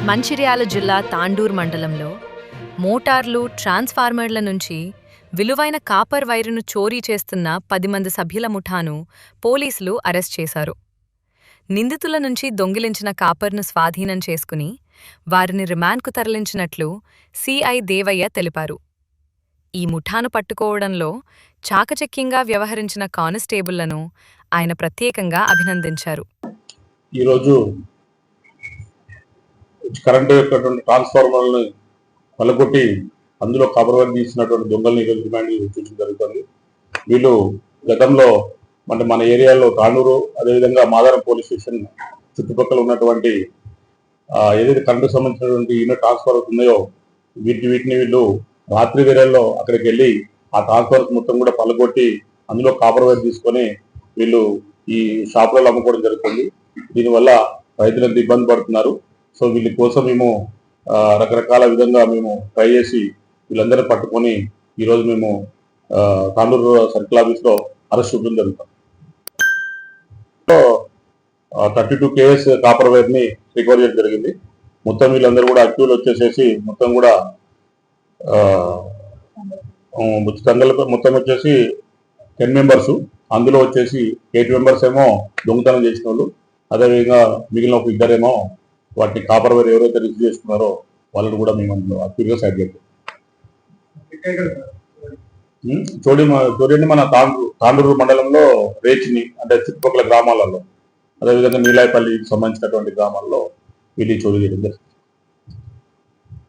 మంచిర్యాల జిల్లా తాండూర్ మండలంలో మోటార్లు, ట్రాన్స్ఫార్మర్ల నుంచి విలువైన కాపర్ వైరును చోరీ చేస్తున్న 10 మంది సభ్యుల ముఠాను పోలీసులు అరెస్ట్ చేశారు. నిందితుల నుంచి దొంగిలించిన కాపర్ను స్వాధీనం చేసుకుని వారిని రిమాండ్కు తరలించినట్లు సిఐ దేవయ్య తెలిపారు. ఈ ముఠాను పట్టుకోవడంలో చాకచక్యంగా వ్యవహరించిన కానిస్టేబుళ్లను ఆయన ప్రత్యేకంగా అభినందించారు. ఈరోజు కరెంటు యొక్క ట్రాన్స్ఫార్మర్లను పలగొట్టి అందులో కాపర్ వైర్ తీసినటువంటి దొంగల్ని ఈరోజు రిమాండ్ చూపించడం జరుగుతుంది. వీళ్ళు గతంలో మన ఏరియాలో తాండూరు, అదేవిధంగా మాదారం పోలీస్ స్టేషన్ చుట్టుపక్కల ఉన్నటువంటి ఏదైతే కరెంటు సంబంధించినటువంటి యూనిట్ ట్రాన్స్ఫార్మర్స్ ఉన్నాయో వీటిని వీళ్ళు రాత్రి వేళల్లో అక్కడికి వెళ్ళి ఆ ట్రాన్స్ఫార్మర్స్ మొత్తం కూడా పలగొట్టి అందులో కాపర్ వైర్ తీసుకొని వీళ్ళు ఈ షాపులలో అమ్ముకోవడం జరుగుతుంది. దీనివల్ల రైతులు ఎంత ఇబ్బంది పడుతున్నారు. సో వీళ్ళ కోసం మేము రకరకాల విధంగా మేము ట్రై చేసి వీళ్ళందరినీ పట్టుకొని ఈరోజు మేము తాండూరు సర్కిల్ ఆఫీస్లో అరెస్ట్ చూపడం జరుగుతాం. 32 kgs కాపర్ వైర్ని రికవర్ చేయడం జరిగింది. మొత్తం వీళ్ళందరూ కూడా అక్యూలు వచ్చేసేసి మొత్తం కూడా మొత్తం వచ్చేసి 10 మెంబర్స్, అందులో వచ్చేసి 8 మెంబర్స్ ఏమో దొంగతనం చేసిన వాళ్ళు, అదేవిధంగా మిగిలిన ఒక ఇద్దరేమో వాటిని కాపర్ వైర్ ఎవరైతే రిసీవ్ చేసుకున్నారో వాళ్ళని కూడా మేము అందులో అక్యూర్గా సైడ్ చేద్దాం. చూడండి, మన తాండూరు మండలంలో రేచిని అంటే చుట్టుపక్కల గ్రామాలలో, అదేవిధంగా నీలాయపల్లికి సంబంధించినటువంటి గ్రామాల్లో వీళ్ళు చోరీ చేయడం జరుగుతుంది.